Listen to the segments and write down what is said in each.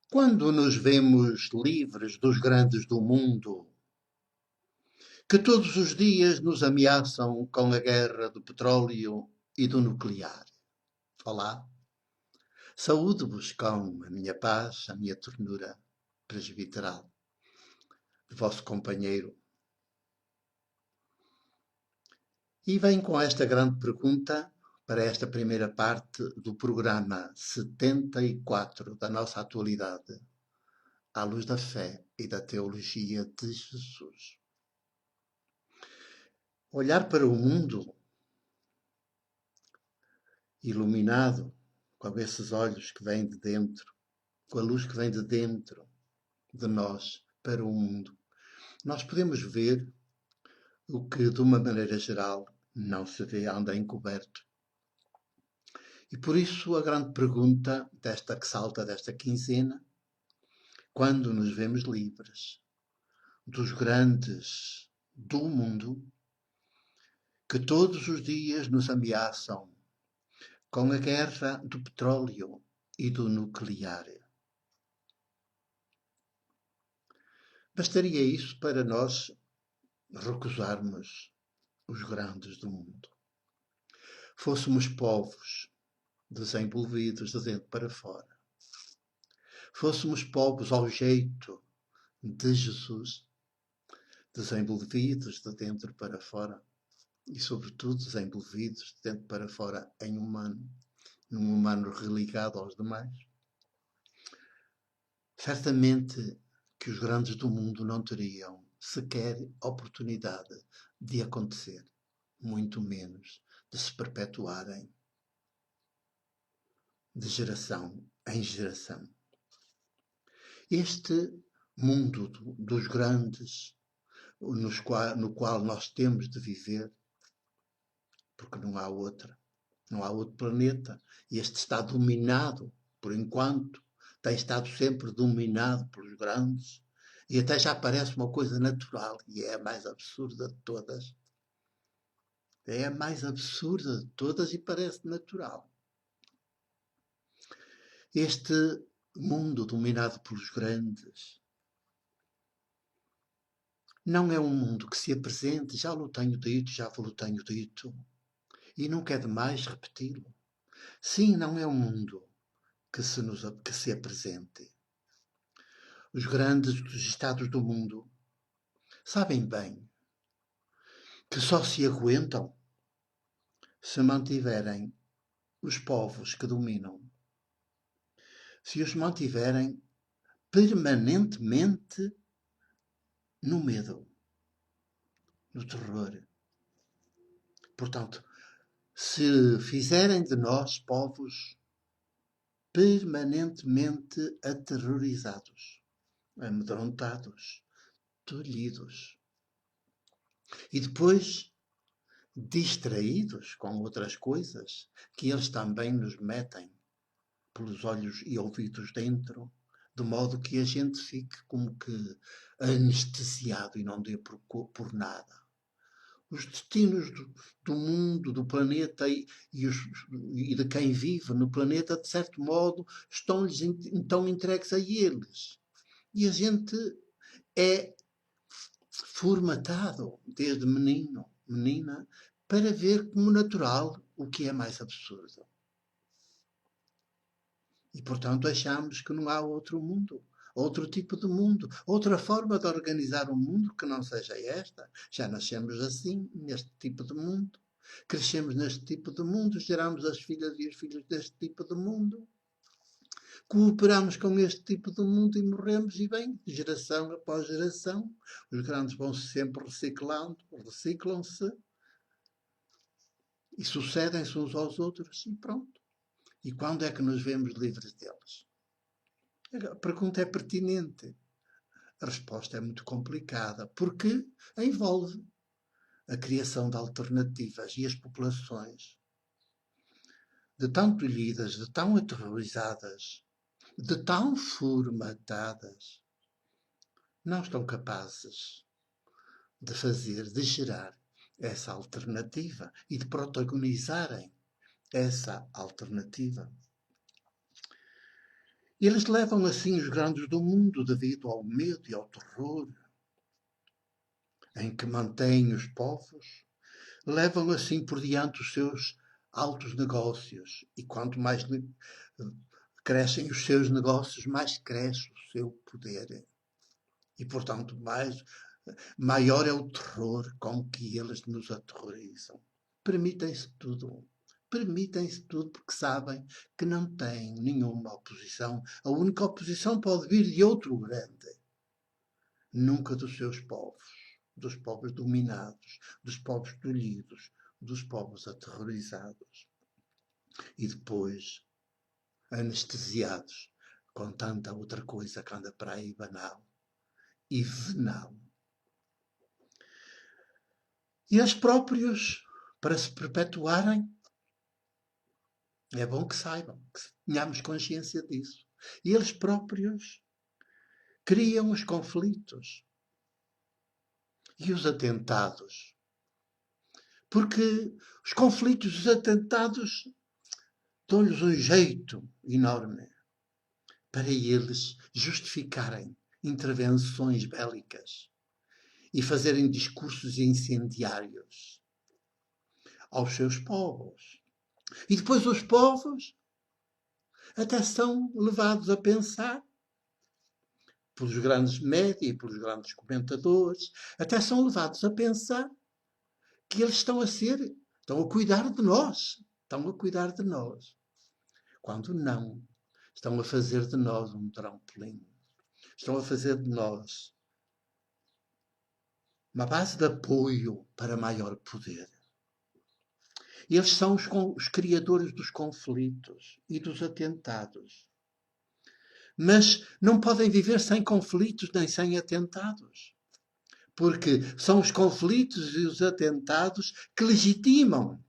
Quando nos vemos livres dos grandes do mundo, que todos os dias nos ameaçam com a guerra do petróleo e do nuclear. Olá, saúde-vos com a minha paz, a minha ternura presbiteral, de vosso companheiro. E venho com esta grande pergunta para esta primeira parte do programa 74 da nossa atualidade, à luz da fé e da teologia de Jesus. Olhar para o mundo iluminado com esses olhos que vêm de dentro, com a luz que vem de dentro de nós para o mundo, nós podemos ver o que, de uma maneira geral, não se vê, anda encoberto. E por isso a grande pergunta desta que salta desta quinzena, quando nos vemos livres dos grandes do mundo, que todos os dias nos ameaçam com a guerra do petróleo e do nuclear. Bastaria isso para nós recusarmos os grandes do mundo. Fôssemos povos desenvolvidos de dentro para fora. Fôssemos povos ao jeito de Jesus, desenvolvidos de dentro para fora e, sobretudo, desenvolvidos de dentro para fora em humano, num humano religado aos demais. Certamente que os grandes do mundo não teriam sequer oportunidade de acontecer, muito menos de se perpetuarem de geração em geração. Este mundo dos grandes, no qual nós temos de viver, porque não há outra, não há outro planeta, e este está dominado, por enquanto, tem estado sempre dominado pelos grandes, e até já parece uma coisa natural, e é a mais absurda de todas. É a mais absurda de todas e parece natural. Este mundo dominado pelos grandes não é um mundo que se apresente, já vos tenho dito, e nunca é demais repeti-lo. Sim, não é um mundo que se apresente. Os grandes dos estados do mundo sabem bem que só se aguentam se mantiverem os povos que dominam, se os mantiverem permanentemente no medo, no terror. Portanto, se fizerem de nós povos permanentemente aterrorizados, amedrontados, tolhidos, e depois distraídos com outras coisas que eles também nos metem pelos olhos e ouvidos dentro, de modo que a gente fique como que anestesiado e não dê por nada. Os destinos do mundo, do planeta e de quem vive no planeta, de certo modo, estão-lhes então entregues a eles. E a gente é formatado desde menino, menina, para ver como natural o que é mais absurdo. E, portanto, achamos que não há outro mundo, outro tipo de mundo, outra forma de organizar o mundo que não seja esta. Já nascemos assim, neste tipo de mundo. Crescemos neste tipo de mundo, geramos as filhas e os filhos deste tipo de mundo. Cooperamos com este tipo de mundo e morremos, e bem, geração após geração, os grandes vão -se sempre reciclando, reciclam-se e sucedem-se uns aos outros e pronto. E quando é que nos vemos livres deles? A pergunta é pertinente. A resposta é muito complicada, porque envolve a criação de alternativas e as populações, de tão tolhidas, de tão aterrorizadas, de tão formatadas, não estão capazes de fazer, de gerar essa alternativa e de protagonizarem essa alternativa. Eles levam assim os grandes do mundo devido ao medo e ao terror em que mantêm os povos, levam assim por diante os seus altos negócios. E quanto mais crescem os seus negócios, mais cresce o seu poder. E, portanto, maior é o terror com que eles nos aterrorizam. Permitem-se tudo. Permitem-se tudo porque sabem que não têm nenhuma oposição. A única oposição pode vir de outro grande. Nunca dos seus povos dominados, dos povos tolhidos, dos povos aterrorizados. E depois, anestesiados com tanta outra coisa que anda para aí banal e venal. E eles próprios, para se perpetuarem, é bom que saibam, que tenhamos consciência disso. E eles próprios criam os conflitos e os atentados. Porque os conflitos e os atentados dão-lhes um jeito enorme para eles justificarem intervenções bélicas e fazerem discursos incendiários aos seus povos. E depois os povos até são levados a pensar, pelos grandes média e pelos grandes comentadores, até são levados a pensar que eles estão a cuidar de nós. Estão a cuidar de nós. Quando não, estão a fazer de nós um trampolim. Estão a fazer de nós uma base de apoio para maior poder. Eles são os criadores dos conflitos e dos atentados. Mas não podem viver sem conflitos nem sem atentados. Porque são os conflitos e os atentados que legitimam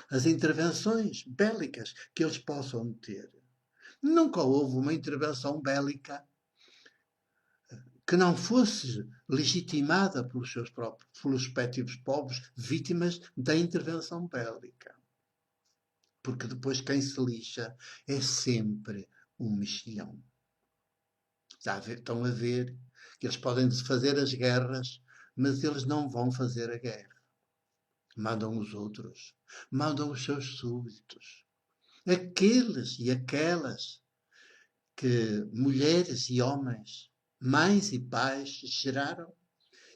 as intervenções bélicas que eles possam ter. Nunca houve uma intervenção bélica que não fosse legitimada pelos respectivos povos vítimas da intervenção bélica. Porque depois quem se lixa é sempre um mexilhão. Estão a ver que eles podem fazer as guerras, mas eles não vão fazer a guerra. Mandam os outros, mandam os seus súditos. Aqueles e aquelas que mulheres e homens, mães e pais geraram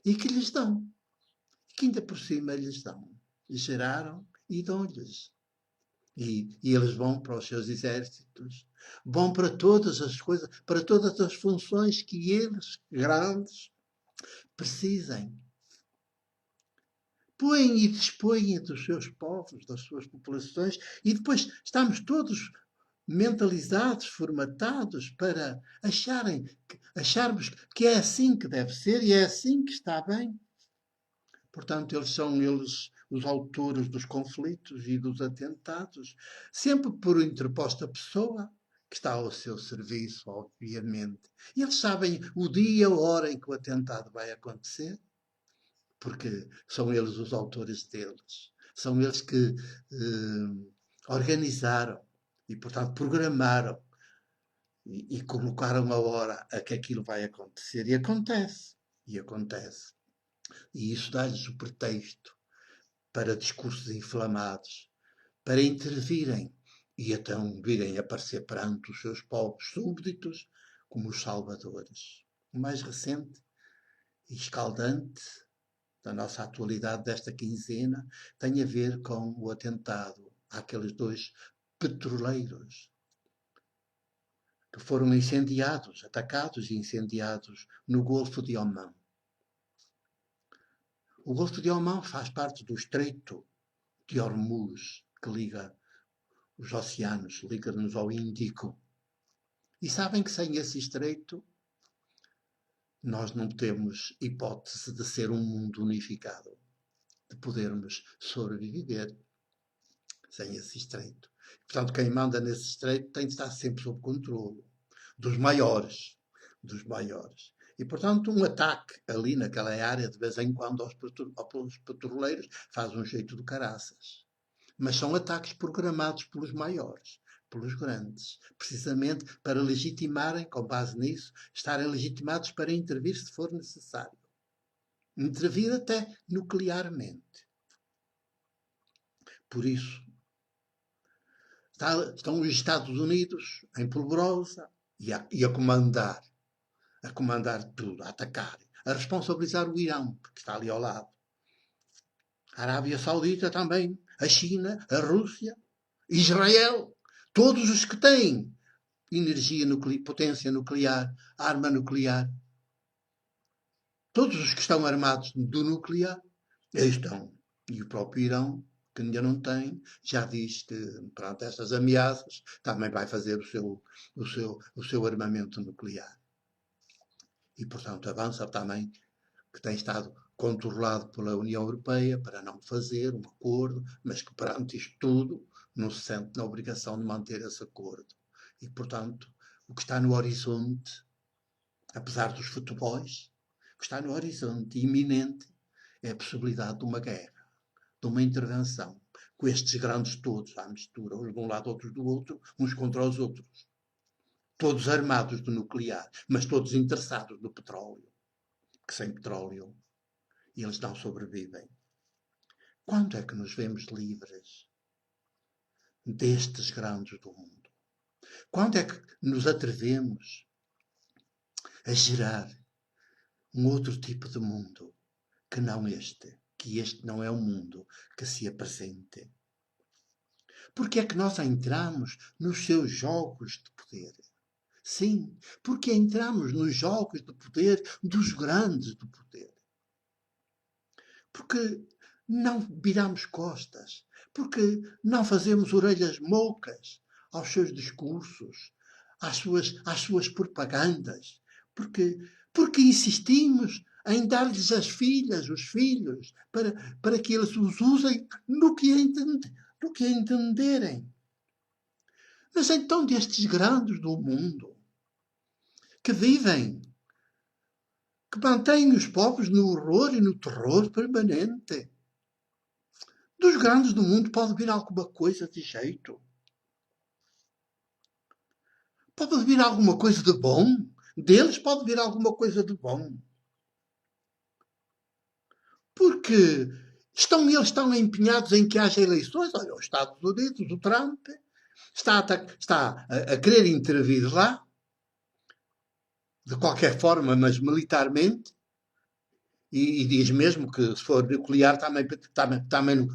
e que lhes dão. Que ainda por cima lhes dão. Geraram e dão-lhes. E eles vão para os seus exércitos, vão para todas as coisas, para todas as funções que eles, grandes, precisem. Põem e dispõem dos seus povos, das suas populações, e depois estamos todos mentalizados, formatados para acharmos que é assim que deve ser e é assim que está bem. Portanto, eles são os autores dos conflitos e dos atentados, sempre por interposta pessoa que está ao seu serviço, obviamente. E eles sabem o dia, a hora em que o atentado vai acontecer, porque são eles os autores deles. São eles que organizaram e, portanto, programaram e colocaram a hora a que aquilo vai acontecer. E acontece. E acontece. E isso dá-lhes o pretexto para discursos inflamados, para intervirem e então virem aparecer perante os seus povos súbditos como os salvadores. O mais recente e escaldante da nossa atualidade desta quinzena tem a ver com o atentado àqueles 2 petroleiros que foram incendiados, atacados e incendiados no Golfo de Omã. O Golfo de Omã faz parte do Estreito de Hormuz, que liga os oceanos, liga-nos ao Índico. E sabem que sem esse estreito nós não temos hipótese de ser um mundo unificado, de podermos sobreviver sem esse estreito. Portanto, quem manda nesse estreito tem de estar sempre sob controle dos maiores, dos maiores. E, portanto, um ataque ali naquela área, de vez em quando, aos petroleiros, faz um jeito do caraças. Mas são ataques programados pelos maiores, pelos grandes, precisamente para legitimarem, com base nisso, estarem legitimados para intervir se for necessário. Intervir até nuclearmente. Por isso, estão os Estados Unidos em polvorosa e a comandar tudo, a atacar, a responsabilizar o Irão, que está ali ao lado. A Arábia Saudita também, a China, a Rússia, Israel, todos os que têm energia nuclear, potência nuclear, arma nuclear, todos os que estão armados do nuclear, aí estão. E o próprio Irão, que ainda não tem, já diz que, perante estas ameaças, também vai fazer o seu armamento nuclear. E, portanto, avança também, que tem estado controlado pela União Europeia para não fazer um acordo, mas que, perante isto tudo, não se sente na obrigação de manter esse acordo. E, portanto, o que está no horizonte, apesar dos futebols, o que está no horizonte iminente é a possibilidade de uma guerra, de uma intervenção, com estes grandes todos à mistura, uns de um lado, outros do outro, uns contra os outros. Todos armados do nuclear, mas todos interessados no petróleo, que sem petróleo eles não sobrevivem. Quando é que nos vemos livres destes grandes do mundo? Quando é que nos atrevemos a gerar um outro tipo de mundo que não este? Que este não é o mundo que se apresente. Porque é que nós entramos nos seus jogos de poder? Sim, porque entramos nos jogos de poder dos grandes do poder. Porque não viramos costas. Porque não fazemos orelhas moucas aos seus discursos, às suas propagandas. Porque insistimos em dar-lhes as filhas, os filhos, para que eles os usem no que entenderem. Mas então destes grandes do mundo, que vivem, que mantêm os povos no horror e no terror permanente, dos grandes do mundo pode vir alguma coisa de jeito? Pode vir alguma coisa de bom? Deles pode vir alguma coisa de bom. Porque eles estão empenhados em que haja eleições. Olha, os Estados Unidos, o Trump, está a querer intervir lá, de qualquer forma, mas militarmente, e diz mesmo que se for nuclear também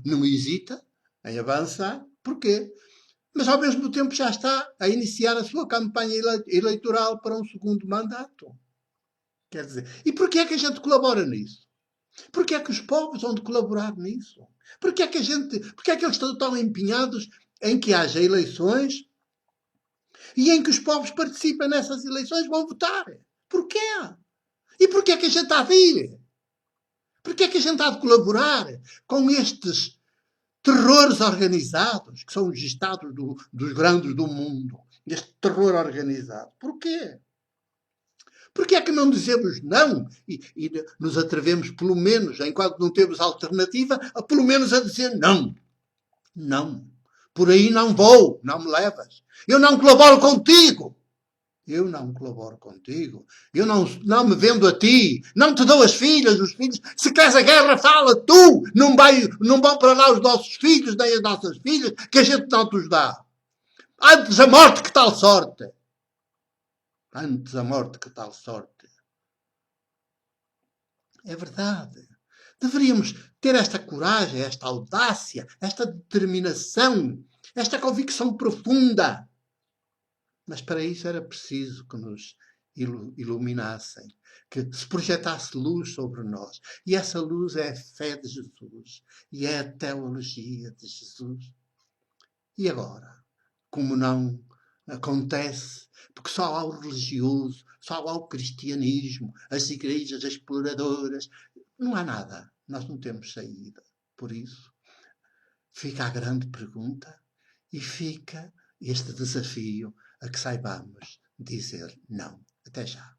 não hesita em avançar. Porquê? Mas ao mesmo tempo já está a iniciar a sua campanha eleitoral para um segundo mandato. Quer dizer, e porquê é que a gente colabora nisso? Porquê é que os povos vão de colaborar nisso? Porquê é que eles estão tão empenhados em que haja eleições e em que os povos participem nessas eleições, vão votar? Porquê? E porquê é que a gente está a vir? Porquê é que a gente está a colaborar com estes terrores organizados, que são os Estados dos grandes do mundo? Este terror organizado. Porquê? Porquê é que não dizemos não e nos atrevemos, pelo menos, enquanto não temos alternativa, pelo menos a dizer não? Não. Por aí não vou, não me levas. Eu não colaboro contigo. Eu não colaboro contigo. Eu não me vendo a ti. Não te dou as filhas, os filhos. Se queres a guerra, fala tu. Não vão para lá os nossos filhos, nem as nossas filhas, que a gente não te os dá. Antes a morte que tal sorte. Antes a morte que tal sorte. É verdade. Deveríamos ter esta coragem, esta audácia, esta determinação, esta convicção profunda. Mas para isso era preciso que nos iluminassem, que se projetasse luz sobre nós. E essa luz é a fé de Jesus e é a teologia de Jesus. E agora, como não acontece, porque só há o religioso, só há o cristianismo, as igrejas exploradoras, não há nada. Nós não temos saída. Por isso, fica a grande pergunta e fica este desafio a que saibamos dizer não. Até já.